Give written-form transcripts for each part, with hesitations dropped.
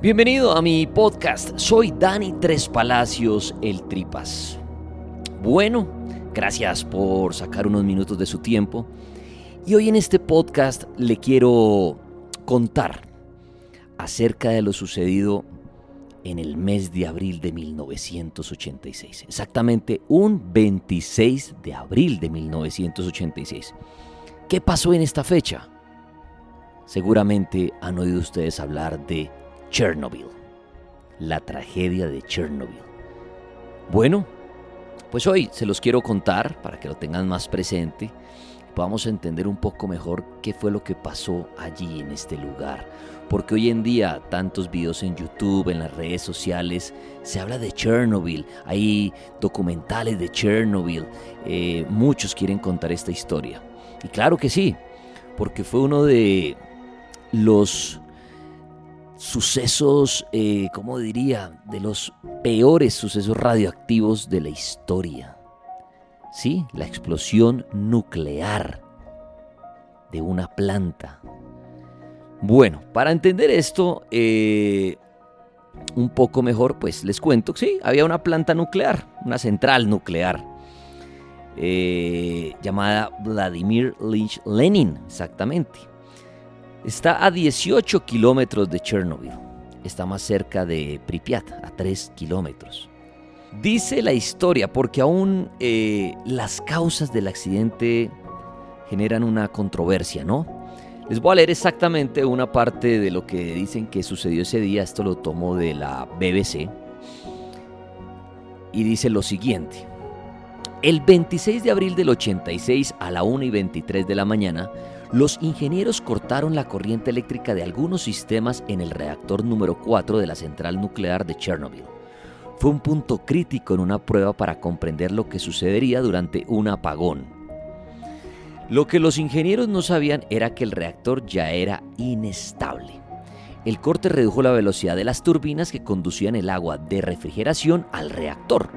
Bienvenido a mi podcast, soy Dani Tres Palacios, el Tripas. Bueno, gracias por sacar unos minutos de su tiempo. Y hoy en este podcast le quiero contar acerca de lo sucedido en el mes de abril de 1986. Exactamente un 26 de abril de 1986. ¿Qué pasó en esta fecha? Seguramente han oído ustedes hablar de Chernobyl, la tragedia de Chernobyl. Bueno, pues hoy se los quiero contar para que lo tengan más presente y podamos entender un poco mejor qué fue lo que pasó allí en este lugar. Porque hoy en día tantos videos en YouTube, en las redes sociales, se habla de Chernobyl, hay documentales de Chernobyl, muchos quieren contar esta historia. Y claro que sí, porque fue uno de los sucesos, ¿cómo diría? De los peores sucesos radioactivos de la historia. Sí, la explosión nuclear de una planta. Bueno, para entender esto un poco mejor, pues les cuento que sí, había una planta nuclear, una central nuclear, llamada Vladimir Ilich Lenin, exactamente. Está a 18 kilómetros de Chernobyl. Está más cerca de Pripyat, a 3 kilómetros. Dice la historia, porque aún las causas del accidente generan una controversia, ¿no? Les voy a leer exactamente una parte de lo que dicen que sucedió ese día. Esto lo tomo de la BBC. Y dice lo siguiente. El 26 de abril del 86 a la 1:23 de la mañana, los ingenieros cortaron la corriente eléctrica de algunos sistemas en el reactor número 4 de la central nuclear de Chernobyl. Fue un punto crítico en una prueba para comprender lo que sucedería durante un apagón. Lo que los ingenieros no sabían era que el reactor ya era inestable. El corte redujo la velocidad de las turbinas que conducían el agua de refrigeración al reactor.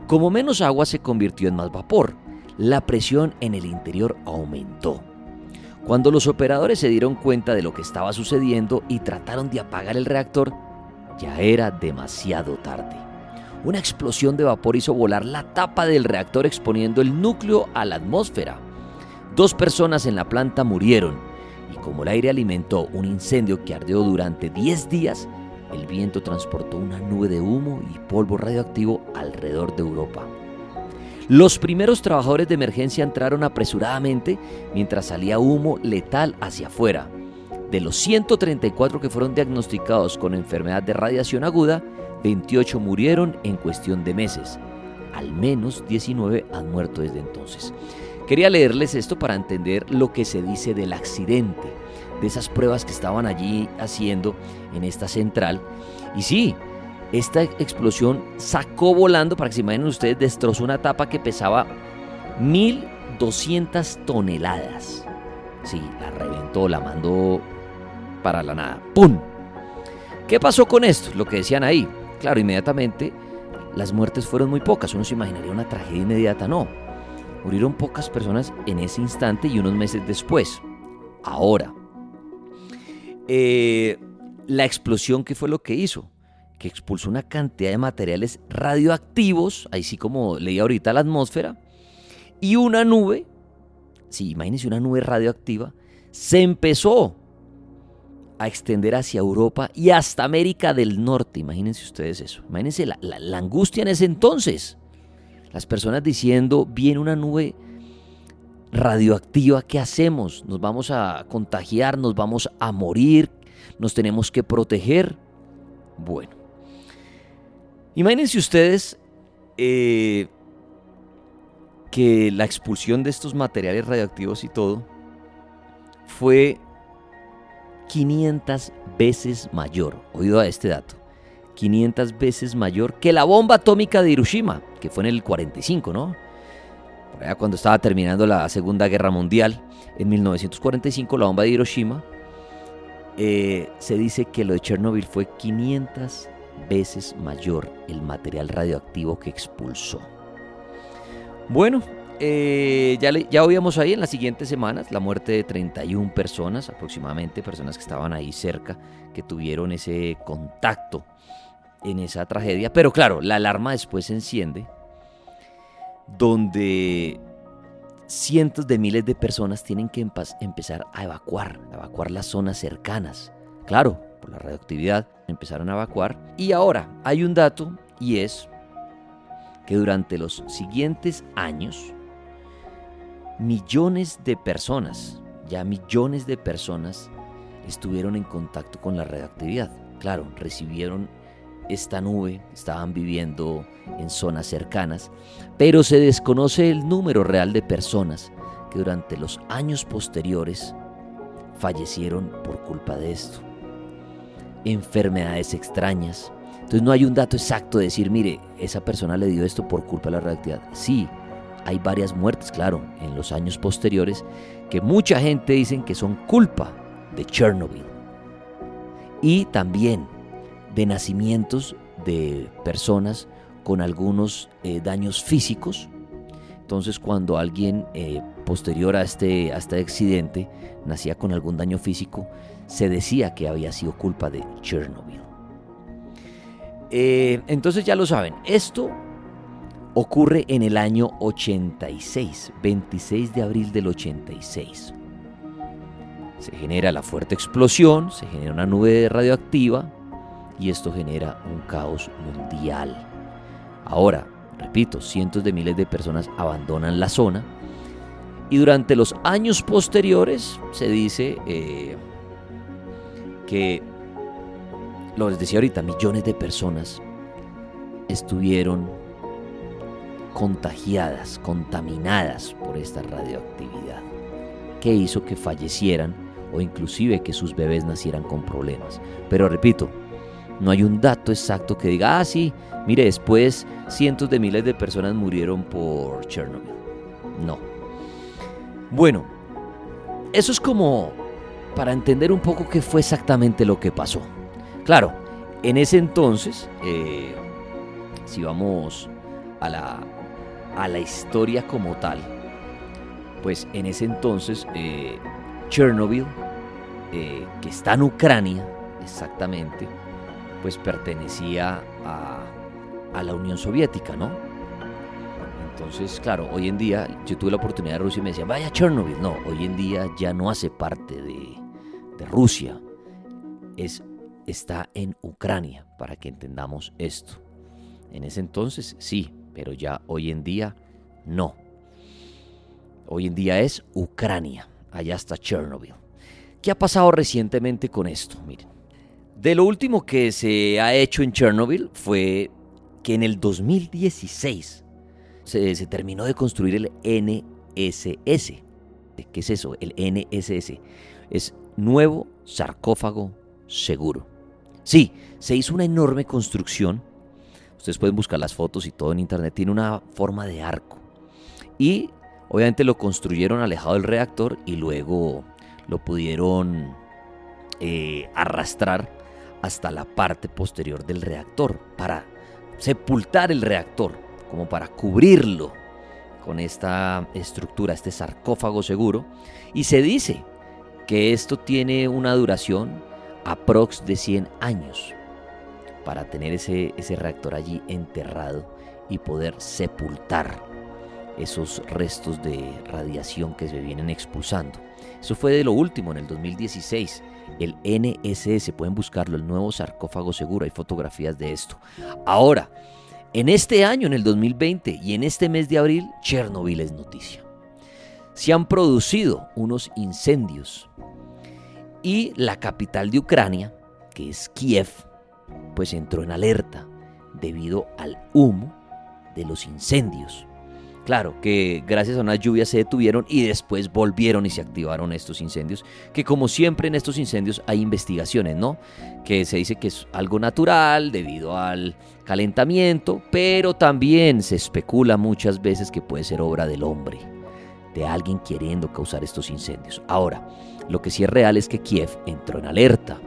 Como menos agua se convirtió en más vapor, la presión en el interior aumentó. Cuando los operadores se dieron cuenta de lo que estaba sucediendo y trataron de apagar el reactor, ya era demasiado tarde. Una explosión de vapor hizo volar la tapa del reactor exponiendo el núcleo a la atmósfera. 2 personas en la planta murieron y como el aire alimentó un incendio que ardió durante 10 días, el viento transportó una nube de humo y polvo radioactivo alrededor de Europa. Los primeros trabajadores de emergencia entraron apresuradamente mientras salía humo letal hacia afuera. De los 134 que fueron diagnosticados con enfermedad de radiación aguda, 28 murieron en cuestión de meses. Al menos 19 han muerto desde entonces. Quería leerles esto para entender lo que se dice del accidente, de esas pruebas que estaban allí haciendo en esta central. Y sí, esta explosión sacó volando, para que se imaginen ustedes, destrozó una tapa que pesaba 1.200 toneladas. Sí, la reventó, la mandó para la nada. ¡Pum! ¿Qué pasó con esto? Lo que decían ahí. Claro, inmediatamente las muertes fueron muy pocas. Uno se imaginaría una tragedia inmediata. No. Murieron pocas personas en ese instante y unos meses después. Ahora, la explosión, ¿qué fue lo que hizo? Que expulsó una cantidad de materiales radioactivos, ahí sí como leí ahorita, la atmósfera, y una nube, sí, imagínense una nube radioactiva, se empezó a extender hacia Europa y hasta América del Norte. Imagínense ustedes eso, imagínense la angustia en ese entonces. Las personas diciendo, viene una nube radioactiva, ¿qué hacemos? Nos vamos a contagiar, nos vamos a morir, nos tenemos que proteger. Bueno, imagínense ustedes que la expulsión de estos materiales radioactivos y todo fue 500 veces mayor, oído a este dato, 500 veces mayor que la bomba atómica de Hiroshima, que fue en el 45, ¿no? Por allá cuando estaba terminando la Segunda Guerra Mundial, en 1945, la bomba de Hiroshima, se dice que lo de Chernobyl fue 500 veces mayor el material radioactivo que expulsó. Bueno, ya oíamos ahí en las siguientes semanas la muerte de 31 personas, aproximadamente, personas que estaban ahí cerca, que tuvieron ese contacto en esa tragedia. Pero claro, la alarma después se enciende, donde cientos de miles de personas tienen que empezar a evacuar las zonas cercanas. Claro, por la radioactividad empezaron a evacuar. Y ahora hay un dato, y es que durante los siguientes años, millones de personas estuvieron en contacto con la radioactividad. Claro, recibieron esta nube, estaban viviendo en zonas cercanas, pero se desconoce el número real de personas que durante los años posteriores fallecieron por culpa de esto. Enfermedades extrañas. Entonces no hay un dato exacto de decir, mire, esa persona le dio esto por culpa de la radioactividad. Sí, hay varias muertes, claro, en los años posteriores, que mucha gente dicen que son culpa de Chernobyl. Y también de nacimientos de personas con algunos daños físicos. Entonces, cuando alguien posterior a este accidente nacía con algún daño físico, se decía que había sido culpa de Chernobyl. Entonces ya lo saben, esto ocurre en el año 86, 26 de abril del 86. Se genera la fuerte explosión, se genera una nube radioactiva y esto genera un caos mundial. Ahora, repito, cientos de miles de personas abandonan la zona y durante los años posteriores se dice que, lo les decía ahorita, millones de personas estuvieron contagiadas, contaminadas por esta radioactividad, que hizo que fallecieran o inclusive que sus bebés nacieran con problemas. Pero repito, no hay un dato exacto que diga, sí, mire, después cientos de miles de personas murieron por Chernobyl. No. Bueno, eso es como para entender un poco qué fue exactamente lo que pasó. Claro, en ese entonces, si vamos a la historia como tal, pues en ese entonces Chernobyl, que está en Ucrania exactamente, pues pertenecía a la Unión Soviética, ¿no? Entonces, claro, hoy en día, yo tuve la oportunidad de Rusia y me decían, vaya Chernobyl. No, hoy en día ya no hace parte de Rusia, está en Ucrania, para que entendamos esto. En ese entonces sí, pero ya hoy en día no. Hoy en día es Ucrania, allá está Chernobyl. ¿Qué ha pasado recientemente con esto? Miren, de lo último que se ha hecho en Chernobyl fue que en el 2016 se terminó de construir el NSS. ¿Qué es eso? El NSS es Nuevo Sarcófago Seguro. Sí, se hizo una enorme construcción. Ustedes pueden buscar las fotos y todo en internet. Tiene una forma de arco. Y obviamente lo construyeron alejado del reactor y luego lo pudieron arrastrar hasta la parte posterior del reactor para sepultar el reactor, como para cubrirlo con esta estructura, este sarcófago seguro. Y se dice que esto tiene una duración aprox de 100 años para tener ese reactor allí enterrado y poder sepultar esos restos de radiación que se vienen expulsando. Eso fue de lo último en el 2016, el NSS, pueden buscarlo, el Nuevo Sarcófago Seguro, hay fotografías de esto. Ahora, en este año, en el 2020 y en este mes de abril, Chernobyl es noticia. Se han producido unos incendios y la capital de Ucrania, que es Kiev, pues entró en alerta debido al humo de los incendios. Claro que gracias a unas lluvias se detuvieron y después volvieron y se activaron estos incendios, que como siempre en estos incendios hay investigaciones, ¿no? Que se dice que es algo natural debido al calentamiento, pero también se especula muchas veces que puede ser obra del hombre, de alguien queriendo causar estos incendios. Ahora, lo que sí es real es que Kiev entró en alerta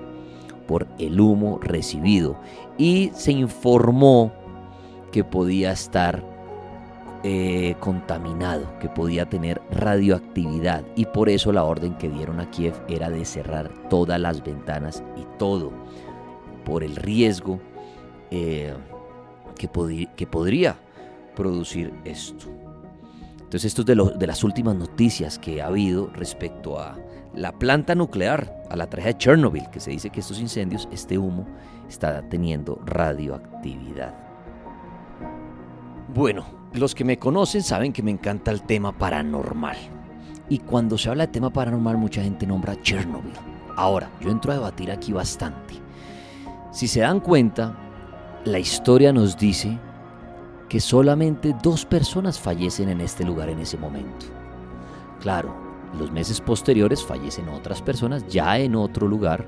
por el humo recibido y se informó que podía estar contaminado, que podía tener radioactividad, y por eso la orden que dieron a Kiev era de cerrar todas las ventanas y todo, por el riesgo que podría producir esto. Entonces esto es de las últimas noticias que ha habido respecto a la planta nuclear, a la tragedia de Chernobyl, que se dice que estos incendios, este humo, está teniendo radioactividad. Bueno, los que me conocen saben que me encanta el tema paranormal. Y cuando se habla de tema paranormal, mucha gente nombra Chernobyl. Ahora, yo entro a debatir aquí bastante. Si se dan cuenta, la historia nos dice que solamente 2 personas fallecen en este lugar en ese momento. Claro, los meses posteriores fallecen otras personas ya en otro lugar.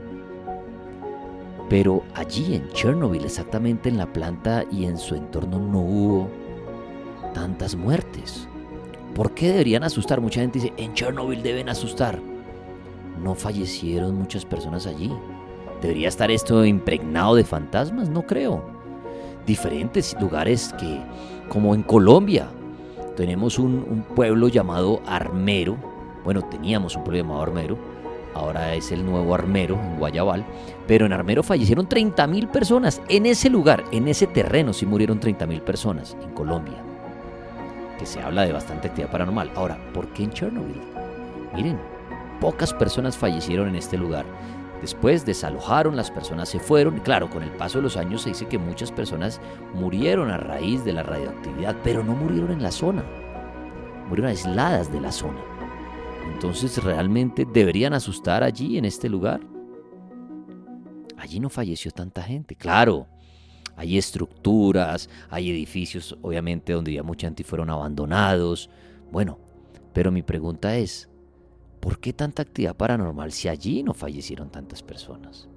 Pero allí en Chernobyl, exactamente en la planta y en su entorno, no hubo tantas muertes. ¿Por qué deberían asustar? Mucha gente dice, en Chernobyl deben asustar. No fallecieron muchas personas allí. ¿Debería estar esto impregnado de fantasmas? No creo. Diferentes lugares que, como en Colombia, tenemos un pueblo llamado Armero. Bueno, teníamos un pueblo llamado Armero. Ahora es el nuevo Armero, en Guayabal. Pero en Armero fallecieron 30.000 personas. En ese lugar, en ese terreno, sí murieron 30.000 personas en Colombia. Que se habla de bastante actividad paranormal. Ahora, ¿por qué en Chernobyl? Miren, pocas personas fallecieron en este lugar. Después desalojaron, las personas se fueron. Y claro, con el paso de los años se dice que muchas personas murieron a raíz de la radioactividad, pero no murieron en la zona. Murieron aisladas de la zona. Entonces, ¿realmente deberían asustar allí, en este lugar? Allí no falleció tanta gente. Claro, hay estructuras, hay edificios, obviamente, donde ya mucha gente fueron abandonados. Bueno, pero mi pregunta es, ¿por qué tanta actividad paranormal si allí no fallecieron tantas personas?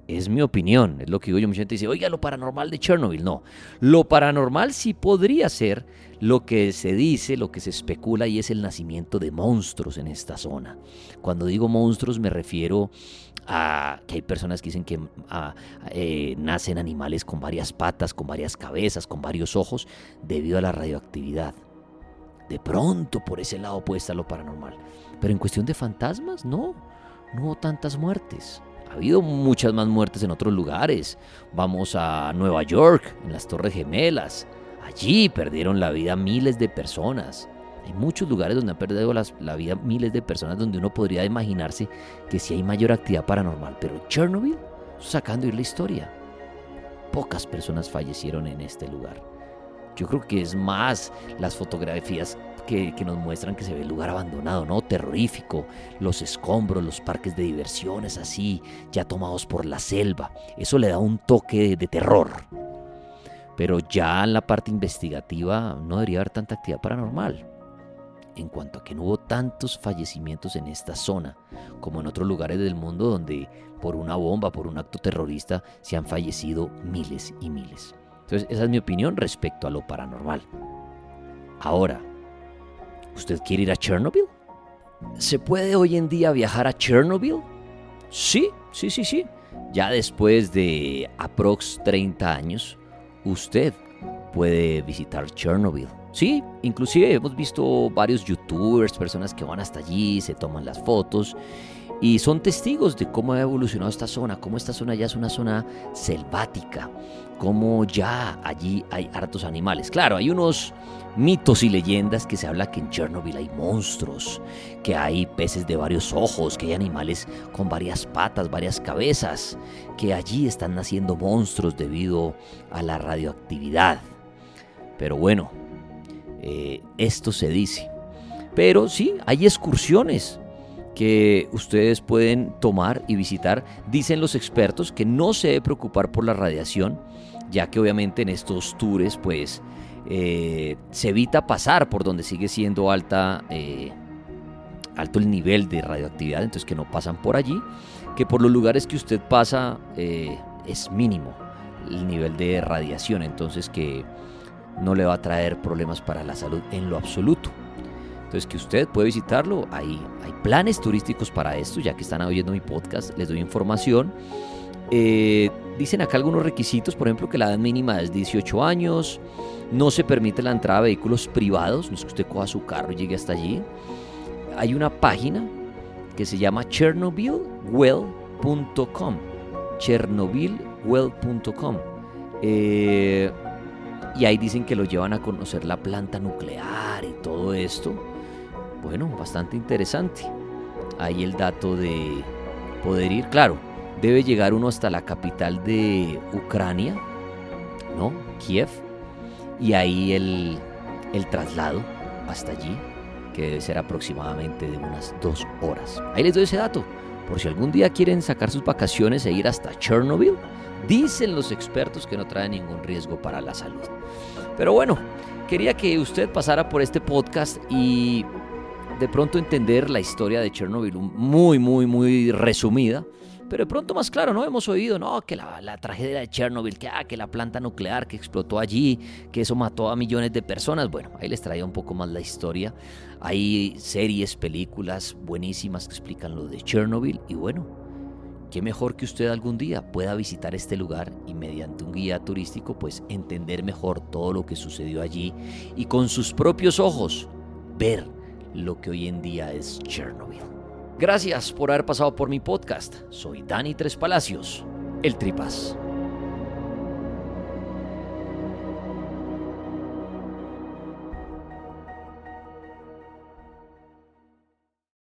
Es mi opinión, es lo que digo yo. Mucha gente dice, oiga, lo paranormal de Chernobyl. No, lo paranormal sí podría ser lo que se dice, lo que se especula, y es el nacimiento de monstruos en esta zona. Cuando digo monstruos me refiero a que hay personas que dicen que nacen animales con varias patas, con varias cabezas, con varios ojos, debido a la radioactividad. De pronto por ese lado puede estar lo paranormal. Pero en cuestión de fantasmas, no hubo tantas muertes. Ha habido muchas más muertes en otros lugares. Vamos a Nueva York, en las Torres Gemelas. Allí perdieron la vida miles de personas. Hay muchos lugares donde han perdido la vida miles de personas, donde uno podría imaginarse que sí hay mayor actividad paranormal. Pero Chernobyl, sacando ir la historia, pocas personas fallecieron en este lugar. Yo creo que es más las fotografías que nos muestran que se ve el lugar abandonado, ¿no? Terrorífico, los escombros, los parques de diversiones así, ya tomados por la selva. Eso le da un toque de terror. Pero ya en la parte investigativa no debería haber tanta actividad paranormal. En cuanto a que no hubo tantos fallecimientos en esta zona, como en otros lugares del mundo donde por una bomba, por un acto terrorista, se han fallecido miles y miles. Entonces, esa es mi opinión respecto a lo paranormal. Ahora, ¿usted quiere ir a Chernobyl? ¿Se puede hoy en día viajar a Chernobyl? Sí. Ya después de aprox 30 años, usted puede visitar Chernobyl. Sí, inclusive hemos visto varios youtubers, personas que van hasta allí, se toman las fotos y son testigos de cómo ha evolucionado esta zona, cómo esta zona ya es una zona selvática, cómo ya allí hay hartos animales. Claro, hay unos mitos y leyendas que se habla que en Chernobyl hay monstruos, que hay peces de varios ojos, que hay animales con varias patas, varias cabezas, que allí están naciendo monstruos debido a la radioactividad. Pero bueno, esto se dice. Pero sí, hay excursiones que ustedes pueden tomar y visitar. Dicen los expertos que no se debe preocupar por la radiación, ya que obviamente en estos tours pues se evita pasar por donde sigue siendo alto el nivel de radioactividad, entonces que no pasan por allí, que por los lugares que usted pasa es mínimo el nivel de radiación, entonces que no le va a traer problemas para la salud en lo absoluto. Entonces que usted puede visitarlo, hay planes turísticos para esto, ya que están oyendo mi podcast, les doy información. Dicen acá algunos requisitos, por ejemplo, que la edad mínima es 18 años, no se permite la entrada de vehículos privados, no es que usted coja su carro y llegue hasta allí. Hay una página que se llama chernobylwell.com, chernobylwell.com, y ahí dicen que lo llevan a conocer la planta nuclear y todo esto. Bueno, bastante interesante. Ahí el dato de poder ir, claro, debe llegar uno hasta la capital de Ucrania, ¿no? Kiev, y ahí el traslado hasta allí, que debe ser aproximadamente de unas 2 horas. Ahí les doy ese dato, por si algún día quieren sacar sus vacaciones e ir hasta Chernobyl. Dicen los expertos que no trae ningún riesgo para la salud. Pero bueno, quería que usted pasara por este podcast y de pronto entender la historia de Chernobyl, muy resumida, pero de pronto más claro, ¿no? Hemos oído, ¿no? Que la tragedia de Chernobyl, que la planta nuclear que explotó allí, que eso mató a millones de personas. Bueno, ahí les traía un poco más la historia. Hay series, películas buenísimas que explican lo de Chernobyl y bueno, qué mejor que usted algún día pueda visitar este lugar y mediante un guía turístico pues entender mejor todo lo que sucedió allí y con sus propios ojos ver lo que hoy en día es Chernobyl. Gracias por haber pasado por mi podcast. Soy Dani Tres Palacios, el Tripas.